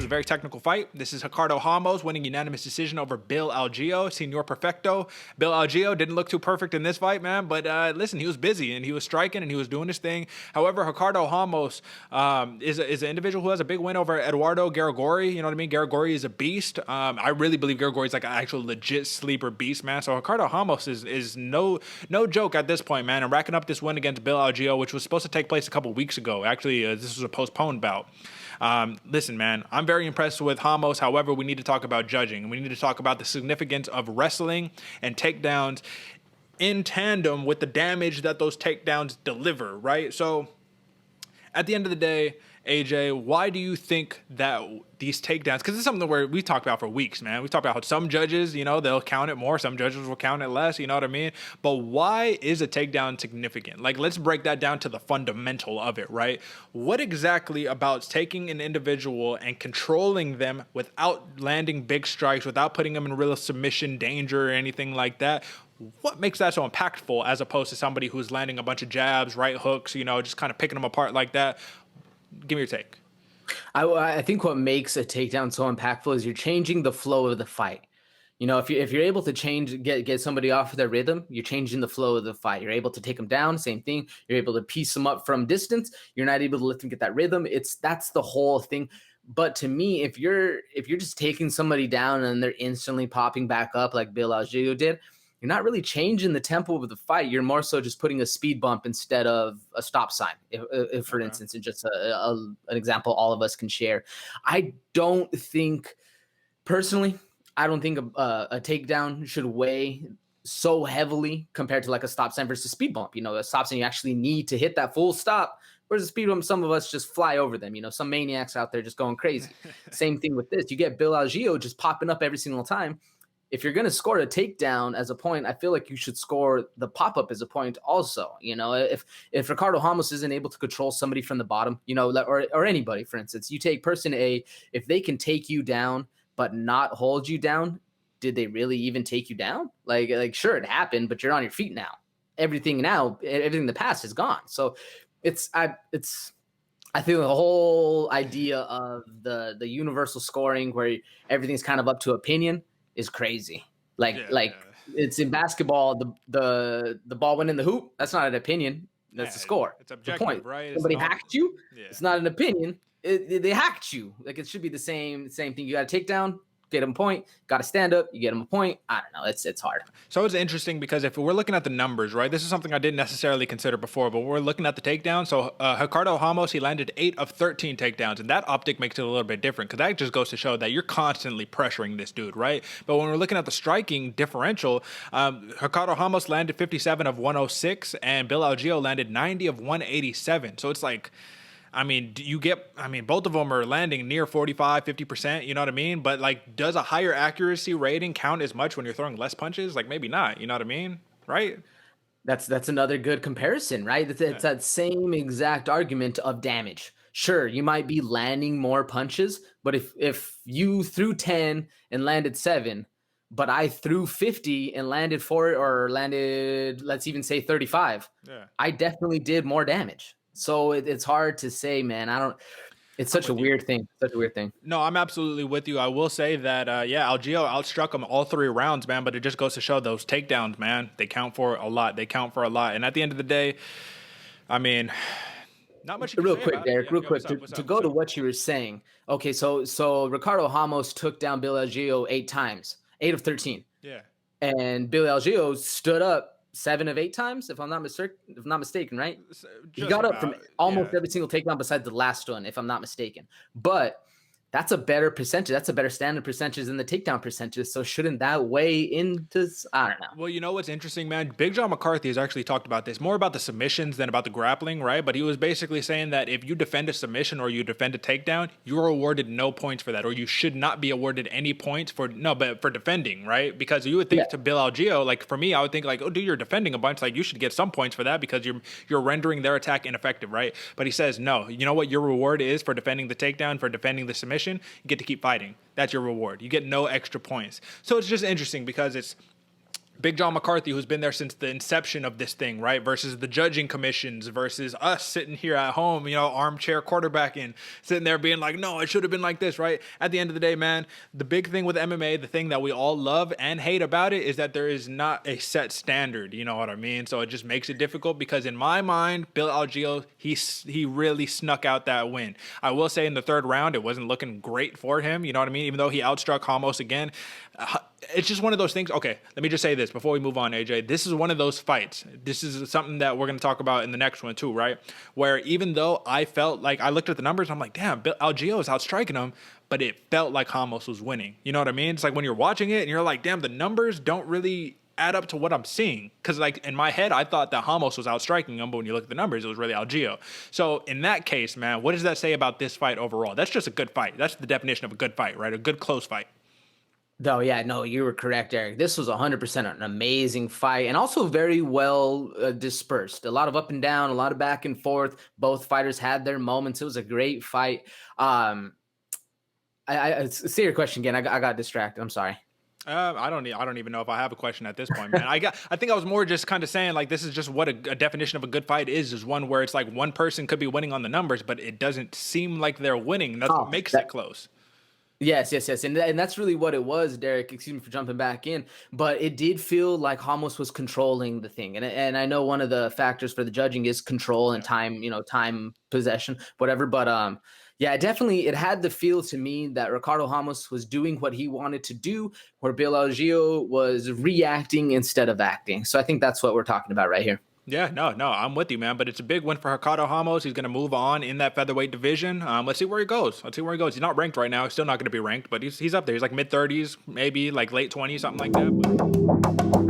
a very technical fight. This is Ricardo Ramos winning unanimous decision over Bill Algeo, Senor Perfecto. Bill Algeo didn't look too perfect in this fight, man, but listen, he was busy and he was striking and he was doing his thing. However, Ricardo Ramos is an individual who has a big win over Eduardo Garagori. You know what I mean? Garagori is a beast. I really believe Garagori is like an actual legit sleeper beast, man. So Ricardo Ramos is no joke at this point, man. And racking up this win against Bill Algeo, which was supposed to take place a couple weeks ago. Actually, this was a postponed bout. Listen, man, I'm very impressed with Ramos. However, we need to talk about judging, and we need to talk about the significance of wrestling and takedowns in tandem with the damage that those takedowns deliver, right? So at the end of the day, AJ, why do you think that these takedowns, because it's something where we talked about for weeks, man. We talked about how some judges, they'll count it more. Some judges will count it less, you know what I mean? But why is a takedown significant? Like, let's break that down to the fundamental of it, right? What exactly about taking an individual and controlling them without landing big strikes, without putting them in real submission danger or anything like that? What makes that so impactful as opposed to somebody who's landing a bunch of jabs, right hooks, just kind of picking them apart like that? Give me your take. I think what makes a takedown so impactful is you're changing the flow of the fight. If you're able to get somebody off of their rhythm, you're changing the flow of the fight. You're able to take them down, same thing. You're able to piece them up from distance. You're not able to let them get that rhythm. That's the whole thing. But to me, if you're just taking somebody down and they're instantly popping back up like Bill Algeo did, you're not really changing the tempo of the fight. You're more so just putting a speed bump instead of a stop sign. If for instance, it's just an example all of us can share. Personally, I don't think a takedown should weigh so heavily compared to like a stop sign versus speed bump. A stop sign, you actually need to hit that full stop. Whereas a speed bump, some of us just fly over them. Some maniacs out there just going crazy. Same thing with this. You get Bill Algeo just popping up every single time. If you're going to score a takedown as a point, I feel like you should score the pop-up as a point also. If Ricardo Ramos isn't able to control somebody from the bottom, or anybody, for instance, you take person A, if they can take you down but not hold you down, did they really even take you down? Like sure, it happened, but you're on your feet now. Everything in the past is gone. So I think the whole idea of the universal scoring where everything's kind of up to opinion is crazy. Like it's in basketball, the ball went in the hoop. That's not an opinion. That's the score. It's objective, point. Right? Somebody hacked you. Yeah. It's not an opinion. They hacked you. Like it should be the same thing. You got to take down, get them a point. Got to stand up, you get them a point. I don't know. It's hard. So it's interesting because if we're looking at the numbers, right, this is something I didn't necessarily consider before, but we're looking at the takedown. So Ricardo Ramos, he landed 8 of 13 takedowns, and that optic makes it a little bit different because that just goes to show that you're constantly pressuring this dude, right? But when we're looking at the striking differential, Ricardo Ramos landed 57 of 106, and Bill Algeo landed 90 of 187. So it's like, both of them are landing near 45, 50%, you know what I mean? But like, does a higher accuracy rating count as much when you're throwing less punches? Like maybe not, you know what I mean? Right? That's another good comparison, right? It's that same exact argument of damage. Sure, you might be landing more punches, but if you threw 10 and landed 7, but I threw 50 and landed 4 or landed, let's even say 35, I definitely did more damage. So it's hard to say, man. It's such a weird thing. No, I'm absolutely with you. I will say that, Algeo outstruck him all 3 rounds, man, but it just goes to show those takedowns, man, they count for a lot. And at the end of the day, not much. Real quick, Derek, to go to what you were saying. Okay, so Ricardo Ramos took down Bill Algeo 8 times, 8 of 13. Yeah. And Bill Algeo stood up 7 of 8 times, if I'm not mistaken, right? He got up from almost every single takedown besides the last one, if I'm not mistaken. But that's a better percentage. That's a better standard percentage than the takedown percentage. So shouldn't that weigh into? I don't know. Well, you know what's interesting, man? Big John McCarthy has actually talked about this, more about the submissions than about the grappling, right? But he was basically saying that if you defend a submission or you defend a takedown, you're awarded no points for that, or you should not be awarded any points for defending, right? Because you would think to Bill Algeo, like for me, I would think like, oh, dude, you're defending a bunch, like you should get some points for that because you're rendering their attack ineffective, right? But he says no. You know what your reward is for defending the takedown, for defending the submission? You get to keep fighting. That's your reward. You get no extra points. So it's just interesting because Big John McCarthy, who's been there since the inception of this thing, right? Versus the judging commissions, versus us sitting here at home, armchair quarterbacking, sitting there being like, no, it should have been like this, right? At the end of the day, man, the big thing with MMA, the thing that we all love and hate about it is that there is not a set standard. You know what I mean? So it just makes it difficult because in my mind, Bill Algeo, he really snuck out that win. I will say in the third round, it wasn't looking great for him. You know what I mean? Even though he outstruck Ramos again. It's just one of those things. Okay, let me just say this before we move on, AJ. This is one of those fights. This is something that we're going to talk about in the next one too, right? Where even though I felt like I looked at the numbers, I'm like, damn, Algeo is outstriking him, but it felt like Ramos was winning. You know what I mean? It's like when you're watching it and you're like, damn, the numbers don't really add up to what I'm seeing. Because like in my head, I thought that Ramos was outstriking him, but when you look at the numbers, it was really Algeo. So in that case, man, what does that say about this fight overall? That's just a good fight. That's the definition of a good fight, right? A good close fight. Though, yeah, no, you were correct, Eric. This was 100% an amazing fight and also very well dispersed. A lot of up and down, a lot of back and forth. Both fighters had their moments. It was a great fight. I say your question again. I got distracted. I'm sorry. I don't even know if I have a question at this point, man. I think I was more just kind of saying like this is just what a definition of a good fight is one where it's like one person could be winning on the numbers, but it doesn't seem like they're winning. That's what makes it close. Yes. And that's really what it was, Derek. Excuse me for jumping back in. But it did feel like Ramos was controlling the thing. And I know one of the factors for the judging is control and time, time possession, whatever. But yeah, it had the feel to me that Ricardo Ramos was doing what he wanted to do, where Bill Algeo was reacting instead of acting. So I think that's what we're talking about right here. Yeah, no, I'm with you, man. But it's a big win for Ricardo Ramos. He's going to move on in that featherweight division. Let's see where he goes. He's not ranked right now. He's still not going to be ranked, but he's up there. He's like mid-30s, maybe like late 20s, something like that. But